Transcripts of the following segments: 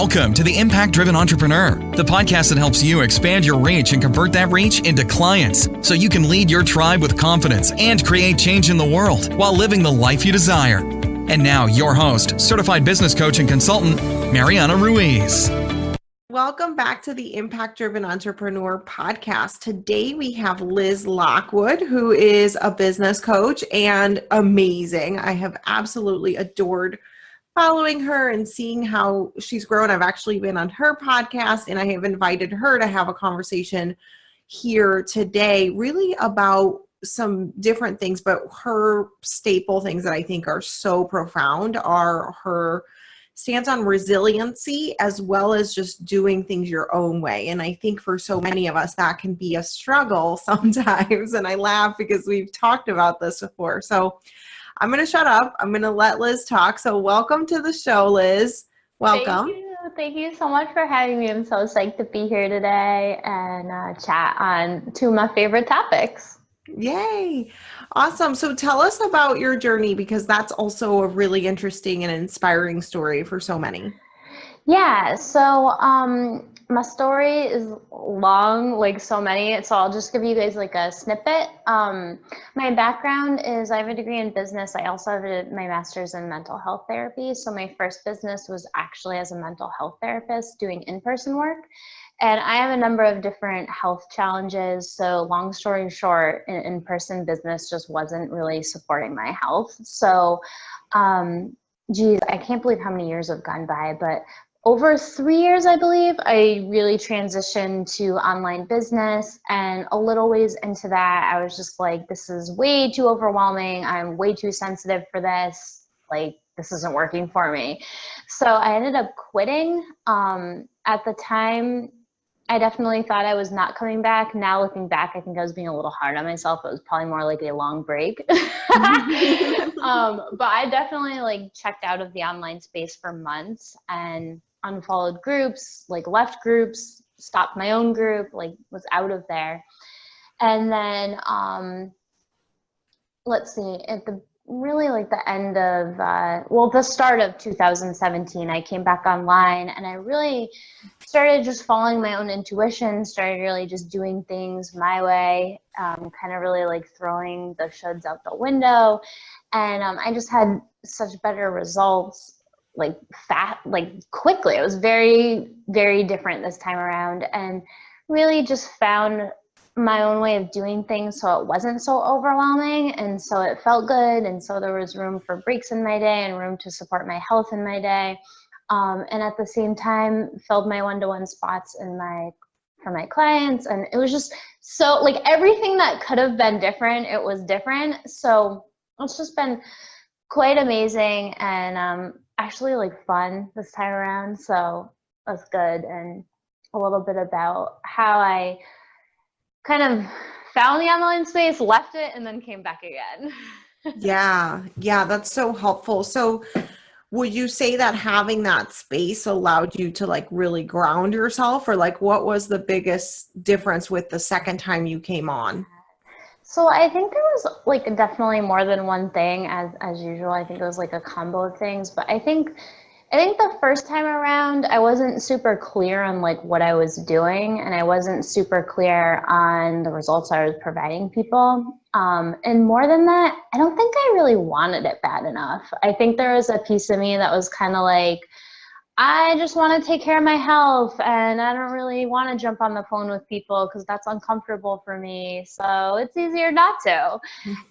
Welcome to the Impact Driven Entrepreneur, the podcast that helps you expand your reach and convert that reach into clients so you can lead your tribe with confidence and create change in the world while living the life you desire. And now your host, certified business coach and consultant, Mariana Ruiz. Welcome back to the Impact Driven Entrepreneur podcast. Today we have Liz Lockwood, who is a business coach and amazing. I have absolutely adored following her and seeing how she's grown. I've actually been on her podcast and I have invited her to have a conversation here today, really about some different things, but her staple things that I think are so profound are her stance on resiliency as well as just doing things your own way. And I think for so many of us, that can be a struggle sometimes. And I laugh because we've talked about this before. So I'm going to shut up. I'm going to let Liz talk. So welcome to the show, Liz. Welcome. Thank you so much for having me. I'm so psyched to be here today and chat on two of my favorite topics. Yay. Awesome. So tell us about your journey, because that's also a really interesting and inspiring story for so many. Yeah. So my story is long, like so many. So I'll just give you guys like a snippet. My background is I have a degree in business. I also have my master's in mental health therapy. So my first business was actually as a mental health therapist doing in-person work. And I have a number of different health challenges. So long story short, in-person business just wasn't really supporting my health. So, I can't believe how many years have gone by, but over 3 years, I believe, I really transitioned to online business. And a little ways into that, I was just like, this is way too overwhelming. I'm way too sensitive for this. Like, this isn't working for me. So I ended up quitting. At the time, I definitely thought I was not coming back. Now looking back, I think I was being a little hard on myself. It was probably more like a long break. But I definitely checked out of the online space for months and unfollowed groups, left groups, stopped my own group, was out of there. And then let's see, at the end of, the start of 2017, I came back online and I really started just following my own intuition, started really just doing things my way, kind of really throwing the shoulds out the window. And I just had such better results, quickly. It was very, very different this time around, and really just found my own way of doing things so it wasn't so overwhelming, and so it felt good, and so there was room for breaks in my day and room to support my health in my day, and at the same time filled my one-to-one spots for my clients. And it was just so everything that could have been different, it was different. So it's just been quite amazing and actually fun this time around. So that's good. And a little bit about how I kind of found the online space, left it, and then came back again. Yeah, that's so helpful. So would you say that having that space allowed you to really ground yourself, or what was the biggest difference with the second time you came on? So I think there was definitely more than one thing, as usual. I think it was a combo of things, but I think the first time around, I wasn't super clear on what I was doing, and I wasn't super clear on the results I was providing people. And more than that, I don't think I really wanted it bad enough. I think there was a piece of me that was kind of I just want to take care of my health, and I don't really want to jump on the phone with people because that's uncomfortable for me. So it's easier not to.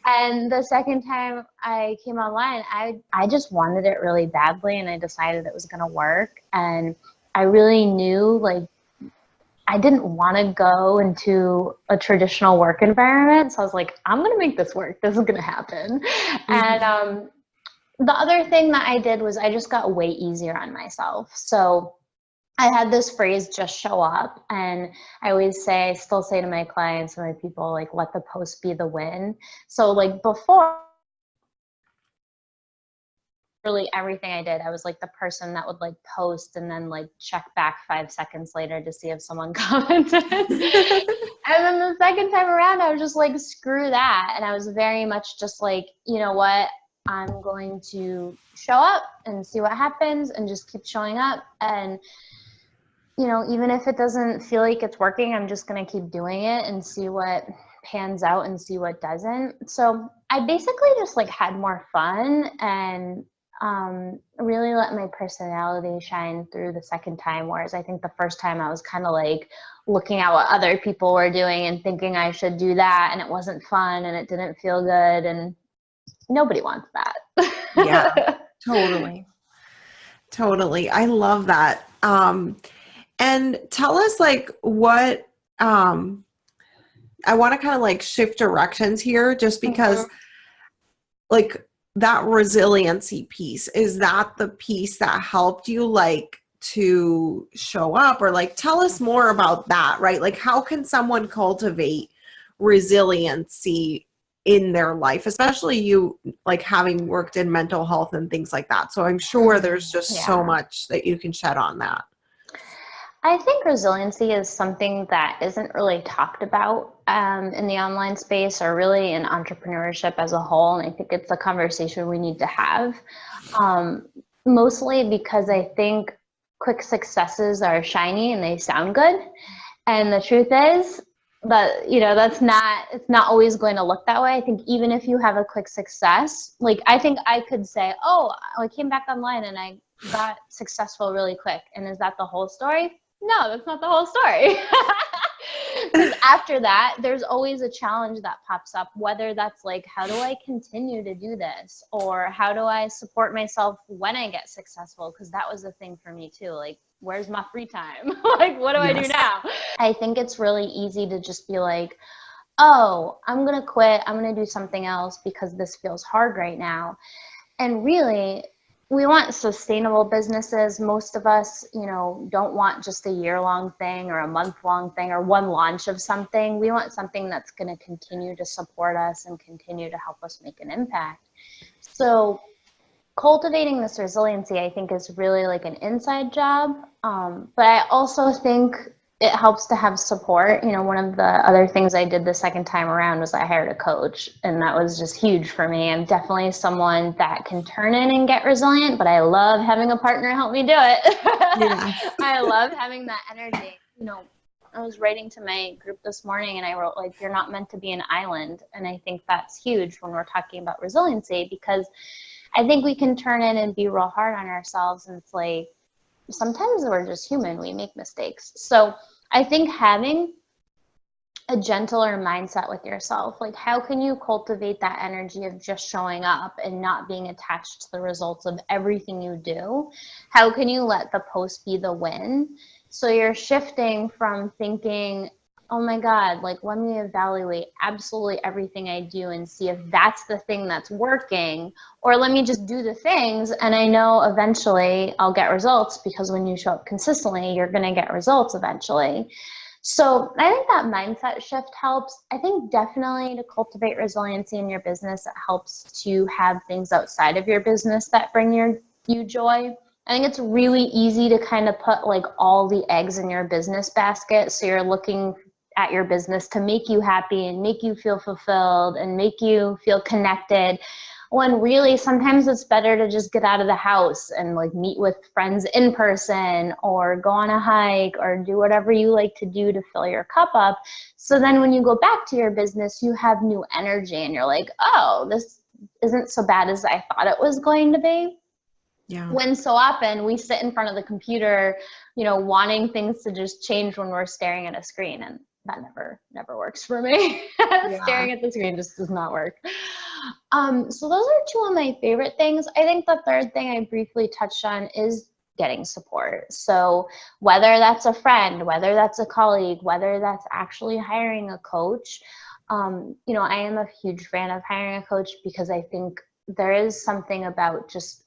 And the second time I came online, I just wanted it really badly, and I decided it was going to work. And I really knew I didn't want to go into a traditional work environment. So I was I'm going to make this work. This is going to happen. Mm-hmm. And the other thing that I did was I just got way easier on myself. So I had this phrase, just show up. And I still say to my clients and my people, let the post be the win. So before, really everything I did, I was the person that would post and then check back 5 seconds later to see if someone commented. And then the second time around, I was just screw that. And I was very much just you know what? I'm going to show up and see what happens and just keep showing up. And, you know, even if it doesn't feel like it's working, I'm just going to keep doing it and see what pans out and see what doesn't. So I basically just like had more fun and really let my personality shine through the second time. Whereas I think the first time I was kind of like looking at what other people were doing and thinking I should do that, and it wasn't fun and it didn't feel good, and nobody wants that. Yeah, totally. Totally. I love that. And tell us like what, I want to kind of like shift directions here just because like that resiliency piece, is that the piece that helped you like to show up, or like tell us more about that, right? Like how can someone cultivate resiliency in their life, especially you like having worked in mental health and things like that. So I'm sure there's just so much that you can shed on that. I think resiliency is something that isn't really talked about in the online space or really in entrepreneurship as a whole. And I think it's a conversation we need to have, mostly because I think quick successes are shiny and they sound good. And the truth is that, you know, it's not always going to look that way. I think even if you have a quick success, like I think I could say, oh, I came back online and I got successful really quick. And is that the whole story? No, that's not the whole story. Because after that, there's always a challenge that pops up, whether that's like, how do I continue to do this? Or how do I support myself when I get successful? Because that was the thing for me too. Like, where's my free time? Like, what do I do now? I think it's really easy to just be like, oh, I'm going to quit. I'm going to do something else because this feels hard right now. And really, we want sustainable businesses. Most of us, you know, don't want just a year-long thing or a month-long thing or one launch of something. We want something that's going to continue to support us and continue to help us make an impact. So cultivating this resiliency, I think, is really like an inside job. But I also think it helps to have support. You know, one of the other things I did the second time around was I hired a coach, and that was just huge for me. I'm definitely someone that can turn in and get resilient, but I love having a partner help me do it. Yeah. I love having that energy. You know, I was writing to my group this morning and I wrote, like, you're not meant to be an island. And I think that's huge when we're talking about resiliency, because I think we can turn in and be real hard on ourselves. And it's like, sometimes we're just human, we make mistakes. So I think having a gentler mindset with yourself, like how can you cultivate that energy of just showing up and not being attached to the results of everything you do? How can you let the post be the win? So you're shifting from thinking, oh my God, like let me evaluate absolutely everything I do and see if that's the thing that's working, or let me just do the things and I know eventually I'll get results, because when you show up consistently, you're going to get results eventually. So I think that mindset shift helps. I think definitely to cultivate resiliency in your business, it helps to have things outside of your business that bring you joy. I think it's really easy to kind of put like all the eggs in your business basket. So you're looking at your business to make you happy and make you feel fulfilled and make you feel connected, when really sometimes it's better to just get out of the house and like meet with friends in person or go on a hike or do whatever you like to do to fill your cup up. So then when you go back to your business, you have new energy and you're like, oh, this isn't so bad as I thought it was going to be. Yeah. When so often we sit in front of the computer, you know, wanting things to just change when we're staring at a screen, and that never works for me. Yeah. Staring at the screen just does not work. So those are two of my favorite things. I think the third thing I briefly touched on is getting support. So whether that's a friend, whether that's a colleague, whether that's actually hiring a coach, you know, I am a huge fan of hiring a coach, because I think there is something about just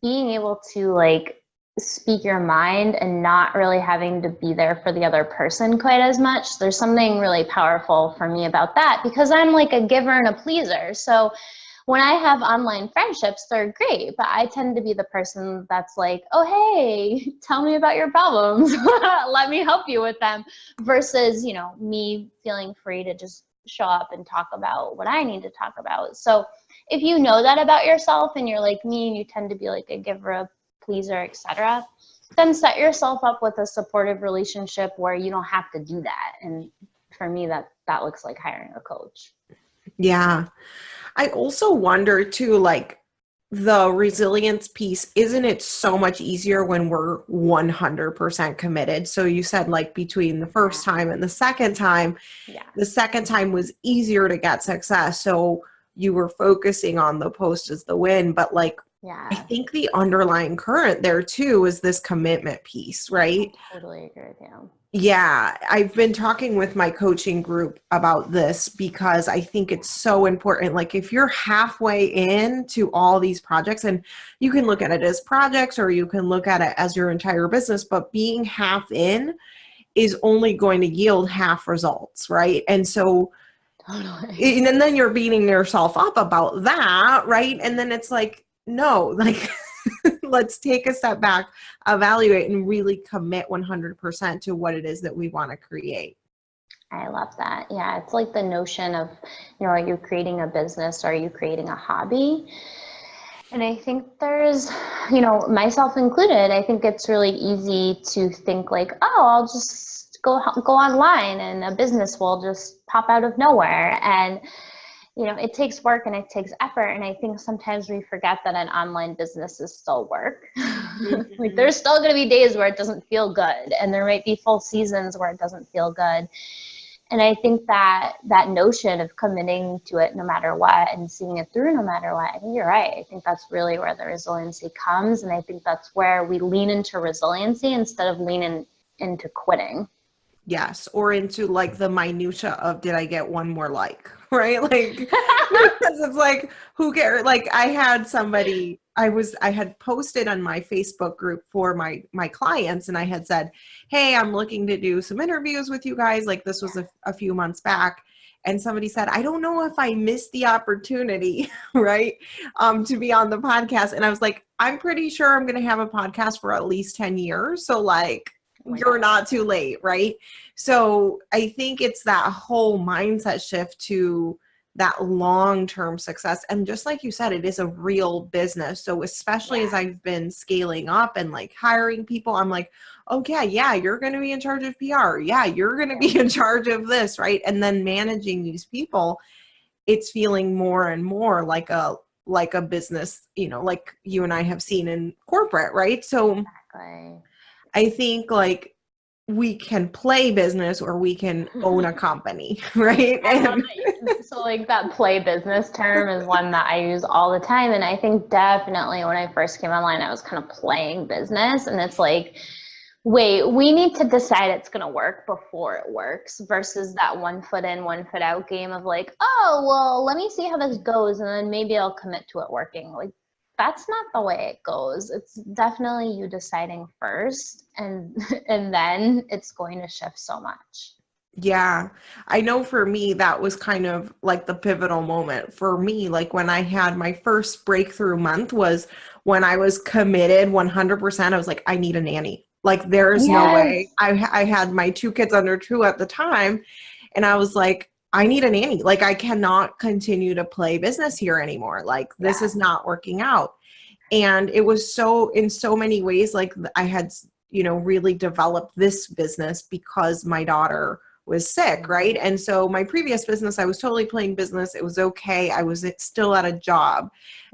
being able to like speak your mind and not really having to be there for the other person quite as much. There's something really powerful for me about that, because I'm like a giver and a pleaser. So when I have online friendships, they're great, but I tend to be the person that's like, oh, hey, tell me about your problems. Let me help you with them, versus, you know, me feeling free to just show up and talk about what I need to talk about. So if you know that about yourself and you're like me and you tend to be like a giver, a pleaser, etc., then set yourself up with a supportive relationship where you don't have to do that. And for me, that looks like hiring a coach. Yeah. I also wonder too, like the resilience piece, isn't it so much easier when we're 100% committed? So you said like between the first time and the second time, the second time was easier to get success. So you were focusing on the post as the win, but like, I think the underlying current there too is this commitment piece, right? I totally agree with you. Yeah, I've been talking with my coaching group about this because I think it's so important. Like if you're halfway into all these projects, and you can look at it as projects or you can look at it as your entire business, but being half in is only going to yield half results, right? And so, totally. and then you're beating yourself up about that, right? And then it's like, no, like let's take a step back, evaluate, and really commit 100% to what it is that we want to create. I love that. Yeah, it's like the notion of, are you creating a business or are you creating a hobby? And I think there's, myself included, I think it's really easy to think like, oh, I'll just go online and a business will just pop out of nowhere. And it takes work and it takes effort. And I think sometimes we forget that an online business is still work. Mm-hmm. Like there's still going to be days where it doesn't feel good. And there might be full seasons where it doesn't feel good. And I think that notion of committing to it no matter what and seeing it through no matter what, I think you're right. I think that's really where the resiliency comes. And I think that's where we lean into resiliency instead of leaning into quitting. Yes, or into like the minutia of did I get one more like, right? Like because it's like who cares? Like I had somebody I had posted on my Facebook group for my clients, and I had said, hey, I'm looking to do some interviews with you guys. Like this was a few months back. And somebody said, I don't know if I missed the opportunity, right, to be on the podcast. And I was like, I'm pretty sure I'm going to have a podcast for at least 10 years. So like, you're not too late, right? So I think it's that whole mindset shift to that long-term success. And just like you said, it is a real business. So especially as I've been scaling up and like hiring people, I'm like, okay, yeah, you're going to be in charge of PR. Yeah, you're going to be in charge of this, right? And then managing these people, it's feeling more and more like a business, like you and I have seen in corporate, right? So I think like we can play business or we can own a company, right? So like that play business term is one that I use all the time. And I think definitely when I first came online, I was kind of playing business. And it's like, wait, we need to decide it's going to work before it works versus that 1 foot in, 1 foot out game of like, oh, well, let me see how this goes. And then maybe I'll commit to it working. Like, that's not the way it goes. It's definitely you deciding first and then it's going to shift so much. Yeah. I know for me, that was kind of like the pivotal moment for me. Like when I had my first breakthrough month was when I was committed 100%. I was like, I need a nanny. Like there's no way. I had my 2 kids under 2 at the time. And I was like, I need a nanny. Like I cannot continue to play business here anymore. Like this is not working out. And it was in so many ways, like I had, really developed this business because my daughter was sick. Right. And so my previous business, I was totally playing business. It was okay. I was still at a job.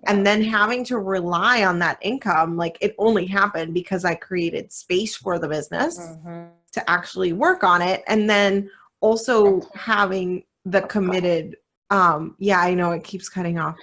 And then having to rely on that income, like it only happened because I created space for the business to actually work on it. And then also having the committed, I know it keeps cutting off,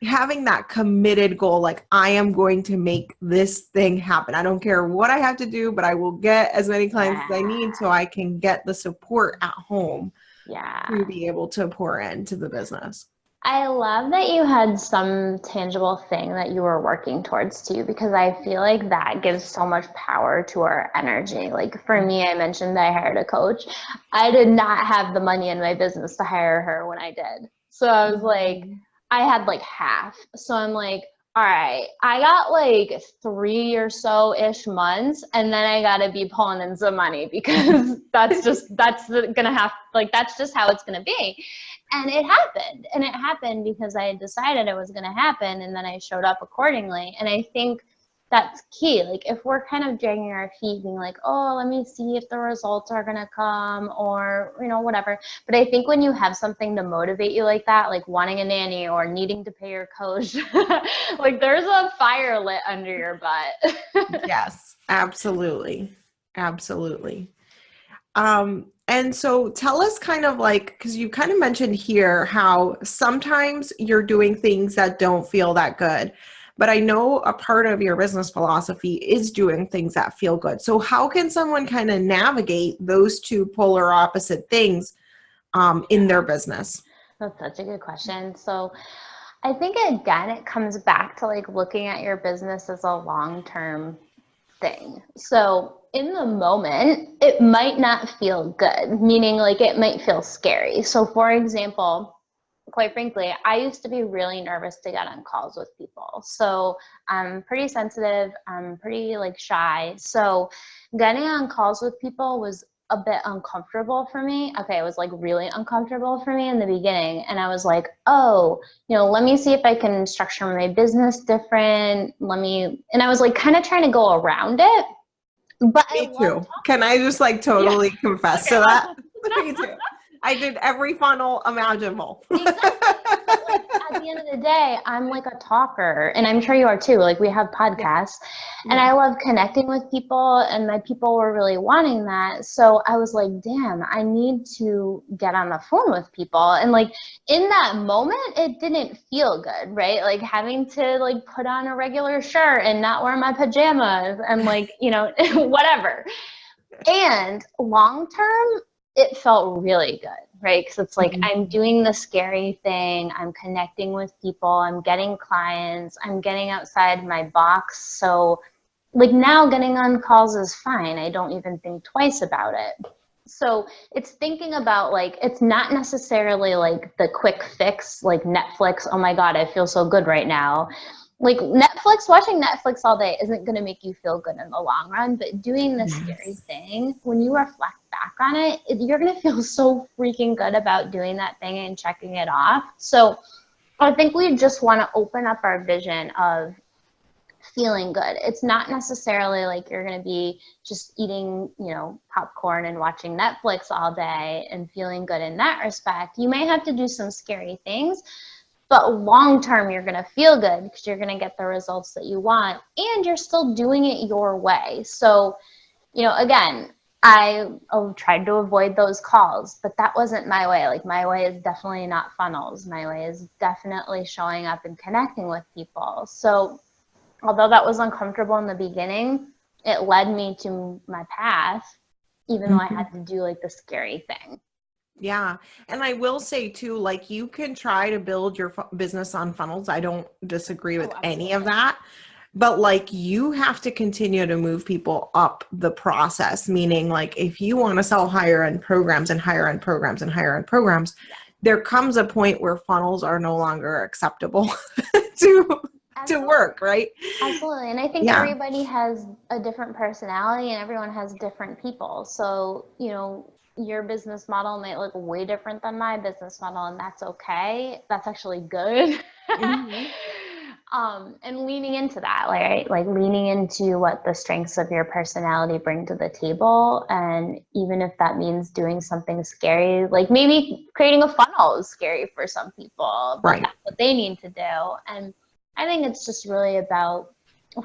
having that committed goal, like I am going to make this thing happen. I don't care what I have to do, but I will get as many clients as I need so I can get the support at home to be able to pour into the business. I love that you had some tangible thing that you were working towards too, because I feel like that gives so much power to our energy. Like for me, I mentioned that I hired a coach. I did not have the money in my business to hire her when I did. So I was like, I had like half. So I'm like, all right, I got like 3 or so-ish months, and then I got to be pulling in some money because that's just how it's going to be. And it happened because I had decided it was going to happen, and then I showed up accordingly. And I think that's key. Like if we're kind of dragging our feet being like, oh, let me see if the results are going to come, or, whatever. But I think when you have something to motivate you like that, like wanting a nanny or needing to pay your coach, like there's a fire lit under your butt. Yes, absolutely. Absolutely. And so tell us kind of like, because you kind of mentioned here how sometimes you're doing things that don't feel that good, but I know a part of your business philosophy is doing things that feel good. So how can someone kind of navigate those two polar opposite things in their business? That's such a good question. So I think again, it comes back to like looking at your business as a long-term thing. So in the moment, it might not feel good, meaning like it might feel scary. So for example, quite frankly, I used to be really nervous to get on calls with people. So I'm pretty sensitive. I'm pretty like shy. So getting on calls with people was a bit uncomfortable for me. Okay, it was like really uncomfortable for me in the beginning. And I was like, oh, let me see if I can structure my business different. And I was like kind of trying to go around it. But Me too. Can I just like totally confess to that? Me too. I did every funnel imaginable. Exactly. But like, at the end of the day, I'm like a talker, and I'm sure you are too. Like we have podcasts, and I love connecting with people, and my people were really wanting that. So I was like, damn, I need to get on the phone with people. And like in that moment, it didn't feel good, right? Like having to like put on a regular shirt and not wear my pajamas and like, whatever. And long term, it felt really good, right? Because it's like I'm doing the scary thing. I'm connecting with people. I'm getting clients. I'm getting outside my box. So like now getting on calls is fine. I don't even think twice about it. So it's thinking about like, it's not necessarily like the quick fix, like Netflix. Oh my God, I feel so good right now. Like watching Netflix all day isn't going to make you feel good in the long run, but doing this scary thing, when you reflect back on it, you're going to feel so freaking good about doing that thing and checking it off. So I think we just want to open up our vision of feeling good. It's not necessarily like you're going to be just eating, popcorn and watching Netflix all day and feeling good in that respect. You may have to do some scary things, but long term, you're going to feel good because you're going to get the results that you want, and you're still doing it your way. So, again, I tried to avoid those calls, but that wasn't my way. Like my way is definitely not funnels. My way is definitely showing up and connecting with people. So although that was uncomfortable in the beginning, it led me to my path, even though I had to do like the scary thing. Yeah. And I will say too, like you can try to build your business on funnels. I don't disagree with any of that, but like you have to continue to move people up the process. Meaning like if you want to sell higher end programs and higher end programs and higher end programs, there comes a point where funnels are no longer acceptable to work, right? Absolutely. And I think everybody has a different personality and everyone has different people. So, your business model might look way different than my business model, and that's okay. That's actually good. And leaning into that, like leaning into what the strengths of your personality bring to the table. And even if that means doing something scary, like maybe creating a funnel is scary for some people, but that's what they need to do. And I think it's just really about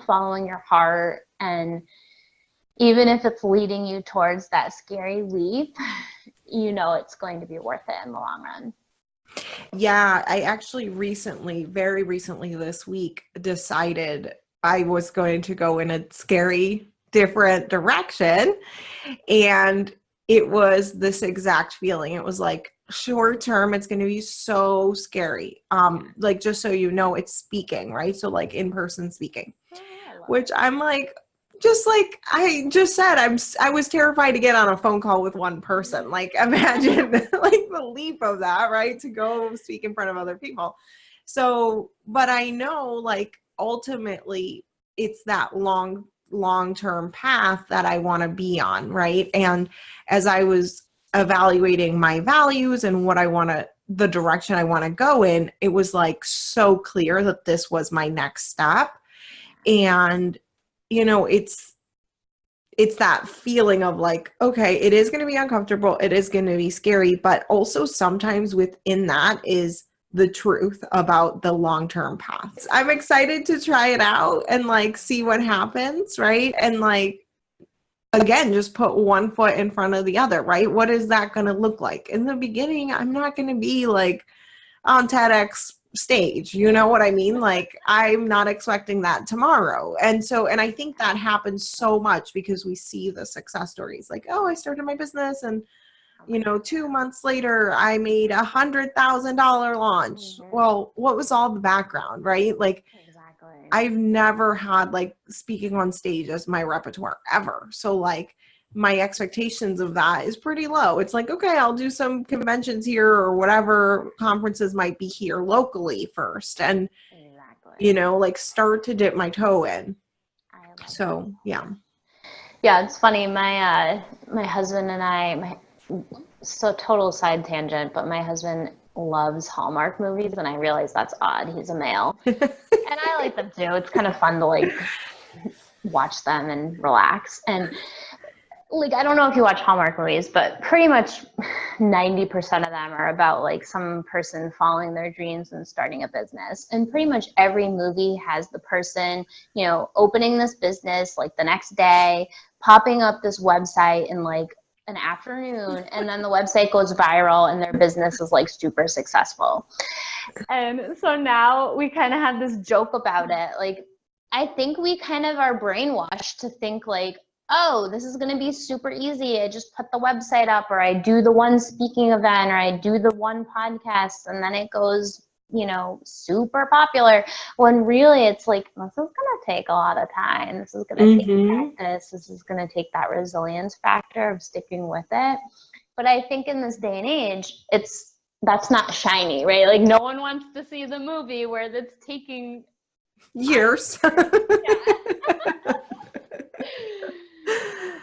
following your heart, and even if it's leading you towards that scary leap, it's going to be worth it in the long run. Yeah, I actually very recently this week, decided I was going to go in a scary, different direction. And it was this exact feeling. It was like short term, it's going to be so scary. Like, just so you know, it's speaking, right? So like in-person speaking, which I'm like, just like I just said, I was terrified to get on a phone call with one person. Like imagine like the leap of that, right? To go speak in front of other people. So, but I know like ultimately it's that long-term path that I want to be on, right? And as I was evaluating my values and what I want to, the direction I want to go in, it was like so clear that this was my next step. And, you know, it's that feeling of like, okay, it is going to be uncomfortable. It is going to be scary, but also sometimes within that is the truth about the long-term paths. I'm excited to try it out and like see what happens, right? And like, again, just put one foot in front of the other, right? What is that going to look like? In the beginning, I'm not going to be like on TEDx stage, you know what I mean? Like, I'm not expecting that tomorrow. And I think that happens so much because we see the success stories like, oh, I started my business and, you know, 2 months later, I made $100,000 launch. Well, what was all the background, right? Like, Exactly. I've never had like speaking on stage as my repertoire ever. So like my expectations of that is pretty low. It's like, okay, I'll do some conventions here or whatever conferences might be here locally first. And, you know, like start to dip my toe in. So, yeah. Yeah, it's funny. My husband and I, so total side tangent, but my husband loves Hallmark movies, and I realize that's odd. He's a male. And I like them too. It's kind of fun to like watch them and relax. And like, I don't know if you watch Hallmark movies, but pretty much 90% of them are about like some person following their dreams and starting a business. And pretty much every movie has the person, you know, opening this business like the next day, popping up this website in like an afternoon, and then the website goes viral and their business is like super successful. And so now we kind of have this joke about it. Like, I think we kind of are brainwashed to think like, oh, this is going to be super easy. I just put the website up, or I do the one speaking event, or I do the one podcast, and then it goes, you know, super popular. When really it's like, this is going to take a lot of time. This is going to take practice. This is going to take that resilience factor of sticking with it. But I think in this day and age, that's not shiny, right? Like, no one wants to see the movie where it's taking years.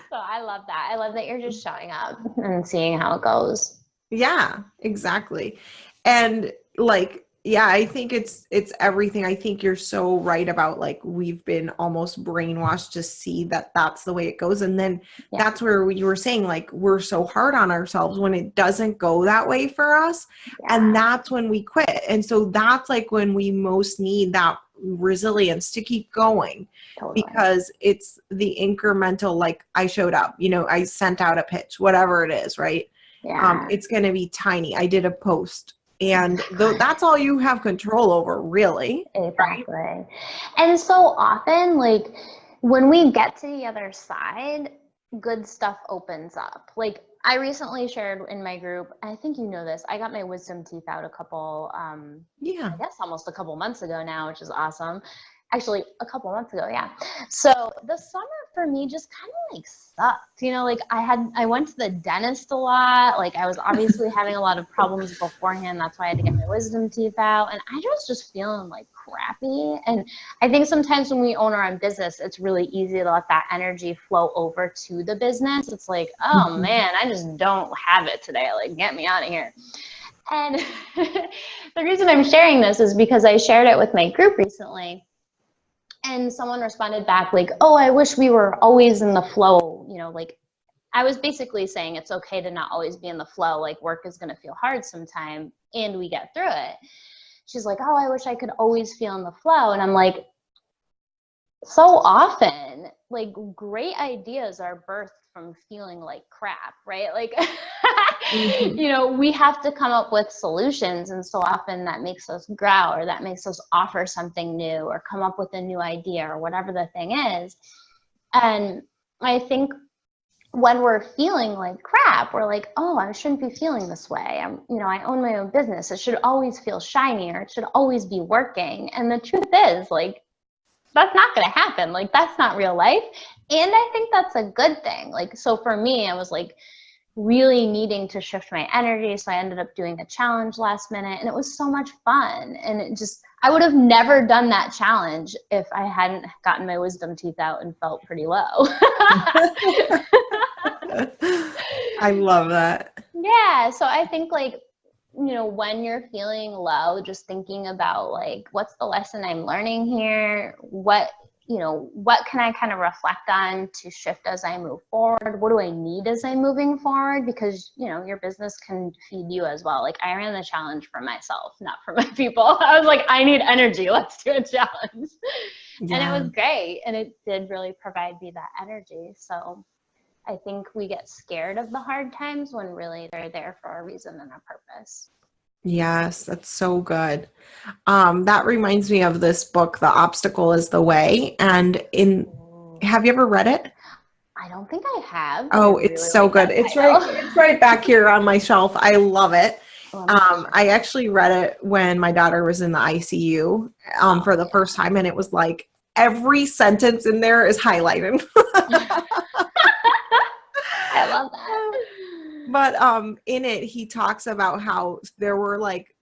So I love that. I love that you're just showing up and seeing how it goes. Yeah, exactly. And like, yeah, I think it's everything. I think you're so right about like, we've been almost brainwashed to see that that's the way it goes. And then that's where you were saying like, we're so hard on ourselves when it doesn't go that way for us. And that's when we quit. And so that's like when we most need that resilience to keep going. Because it's the incremental, like I showed up, you know, I sent out a pitch, whatever it is, right? It's going to be tiny. I did a post. And that's all you have control over, really. Exactly. Right? And so often, like, when we get to the other side, good stuff opens up. Like, I recently shared in my group, I think you know this, I got my wisdom teeth out I guess almost a couple months ago now, which is awesome. Actually, a couple months ago, yeah. So the summer for me just kind of like sucked. You know, like I went to the dentist a lot. Like, I was obviously having a lot of problems beforehand. That's why I had to get my wisdom teeth out. And I was just feeling like crappy. And I think sometimes when we own our own business, it's really easy to let that energy flow over to the business. It's like, oh man, I just don't have it today. Like, get me out of here. And the reason I'm sharing this is because I shared it with my group recently. And someone responded back like, oh, I wish we were always in the flow. You know, like, I was basically saying it's okay to not always be in the flow. Like, work is going to feel hard sometime and we get through it. She's like, oh, I wish I could always feel in the flow. And I'm like, so often, like, great ideas are birthed from feeling like crap, right? Like, you know, we have to come up with solutions. And so often that makes us grow, or that makes us offer something new, or come up with a new idea, or whatever the thing is. And I think when we're feeling like crap, we're like, oh, I shouldn't be feeling this way. You know, I own my own business. It should always feel shiny, or it should always be working. And the truth is, like, that's not going to happen. Like, that's not real life. And I think that's a good thing. Like, so for me, I was like really needing to shift my energy. So I ended up doing a challenge last minute, and it was so much fun. And I would have never done that challenge if I hadn't gotten my wisdom teeth out and felt pretty low. I love that. Yeah. So I think like, you know, when you're feeling low, just thinking about like, what's the lesson I'm learning here? What can I kind of reflect on to shift as I move forward? What do I need as I'm moving forward? Because, you know, your business can feed you as well. Like I ran the challenge for myself, not for my people. I was like, I need energy. Let's do a challenge. Yeah. And it was great. And it did really provide me that energy. So I think we get scared of the hard times when really they're there for a reason and a purpose. Yes, that's so good. That reminds me of this book, The Obstacle is the Way. And have you ever read it? I don't think I have. Oh, it's really so good. It's right back here on my shelf. I love it. I actually read it when my daughter was in the ICU for the first time, and it was like every sentence in there is highlighted. I love that. But in it, he talks about how there were like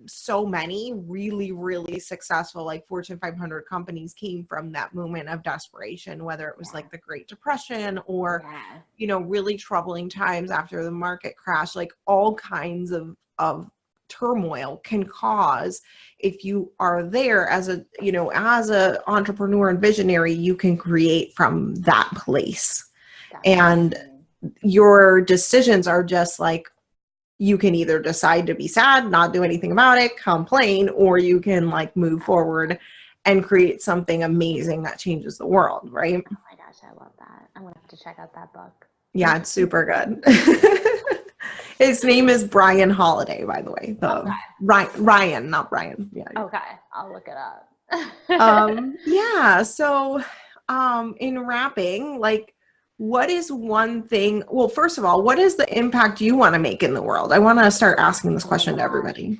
so many really, really successful, like Fortune 500 companies came from that moment of desperation, whether it was like the Great Depression or, you know, really troubling times after the market crash, like all kinds of turmoil can cause. If you are there as a entrepreneur and visionary, you can create from that place. And your decisions are just like, you can either decide to be sad, not do anything about it, complain, or you can like move forward and create something amazing that changes the world, right? Oh my gosh, I love that. I'm gonna have to check out that book. Yeah, it's super good. His name is Brian Holiday, by the way. Ryan, not Brian. Yeah. Okay, I'll look it up. Yeah. So, in wrapping, like, what is one thing? Well, first of all, what is the impact you want to make in the world? I want to start asking this question to everybody.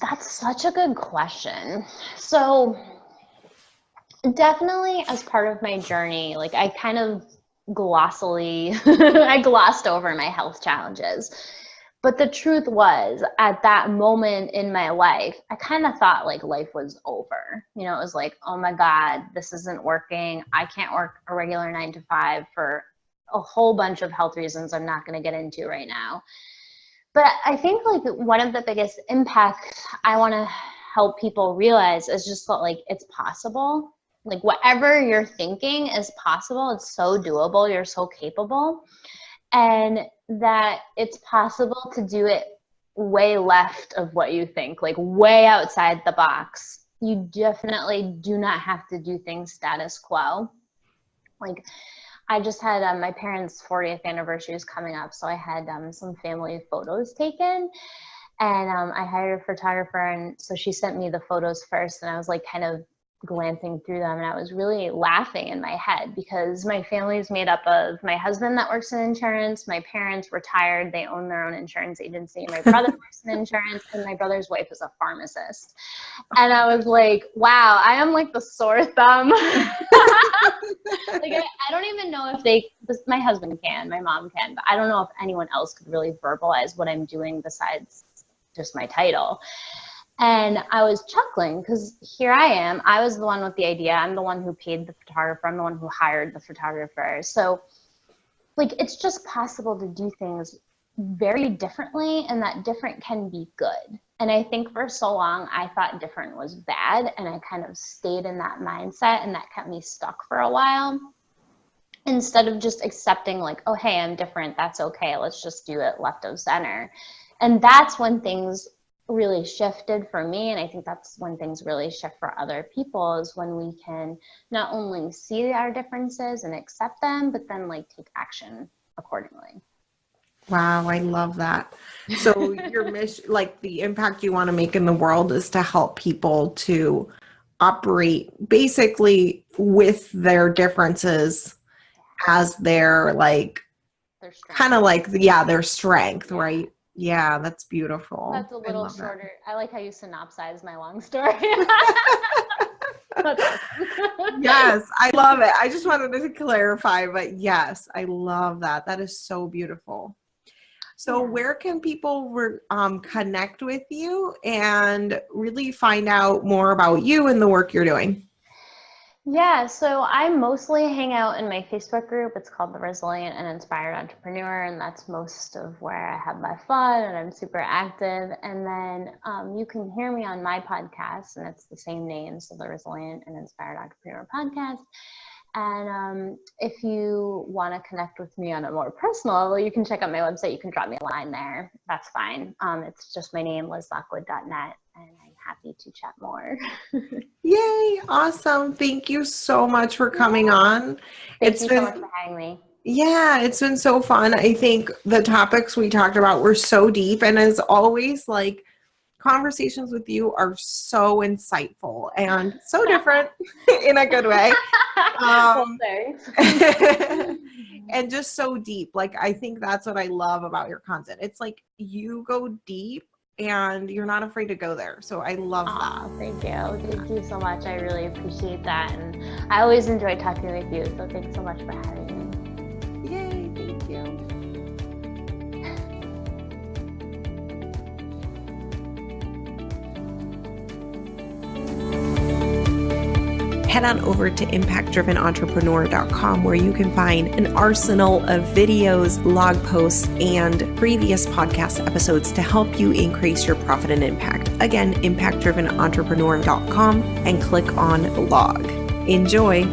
That's such a good question. So definitely as part of my journey, like I kind of glossed over my health challenges. But the truth was, at that moment in my life, I kind of thought like life was over. You know, it was like, oh my God, this isn't working. I can't work a regular 9 to 5 for a whole bunch of health reasons I'm not going to get into right now. But I think like one of the biggest impacts I want to help people realize is just that like it's possible. Like whatever you're thinking is possible. It's so doable. You're so capable. And that it's possible to do it way left of what you think, like way outside the box. You definitely do not have to do things status quo. Like I just had my parents' 40th anniversary is coming up, so I had some family photos taken, and I hired a photographer, and so she sent me the photos first, and I was like kind of glancing through them, and I was really laughing in my head because my family is made up of my husband that works in insurance, my parents retired, they own their own insurance agency, my brother works in insurance, and my brother's wife is a pharmacist. And I was like, wow, I am like the sore thumb. Like I don't even know if my husband can, my mom can, but I don't know if anyone else could really verbalize what I'm doing besides just my title. And I was chuckling because here I am. I was the one with the idea. I'm the one who paid the photographer. I'm the one who hired the photographer. So like, it's just possible to do things very differently, and that different can be good. And I think for so long, I thought different was bad, and I kind of stayed in that mindset, and that kept me stuck for a while. Instead of just accepting like, oh, hey, I'm different. That's okay. Let's just do it left of center. And that's when things really shifted for me, and I think that's when things really shift for other people, is when we can not only see our differences and accept them, but then like take action accordingly. Wow, I love that. So your mission, like the impact you want to make in the world, is to help people to operate basically with their differences as their like kind of like their strength, right? Yeah, that's beautiful. That's a little shorter. I like how you synopsize my long story. That's awesome. Yes, I love it. I just wanted to clarify, but yes, I love that. That is so beautiful. So where can people connect with you and really find out more about you and the work you're doing? Yeah, so I mostly hang out in my Facebook group. It's called The Resilient and Inspired Entrepreneur, and that's most of where I have my fun and I'm super active. And then you can hear me on my podcast, and it's the same name, so The Resilient and Inspired Entrepreneur Podcast. And if you want to connect with me on a more personal level, you can check out my website. You can drop me a line there. That's fine. It's just my name, lizlockwood.net, and I'm happy to chat more. Yay. Awesome. Thank you so much for coming on. Thank you so much for having me. Yeah, it's been so fun. I think the topics we talked about were so deep, and as always, like, conversations with you are so insightful and so different in a good way. And just so deep. Like, I think that's what I love about your content. It's like you go deep and you're not afraid to go there. So I love that. Thank you. Thank you so much. I really appreciate that. And I always enjoy talking with you. So thanks so much for having me. Yay. Thank you. Head on over to impactdrivenentrepreneur.com, where you can find an arsenal of videos, blog posts, and previous podcast episodes to help you increase your profit and impact. Again, impactdrivenentrepreneur.com, and click on blog. Enjoy.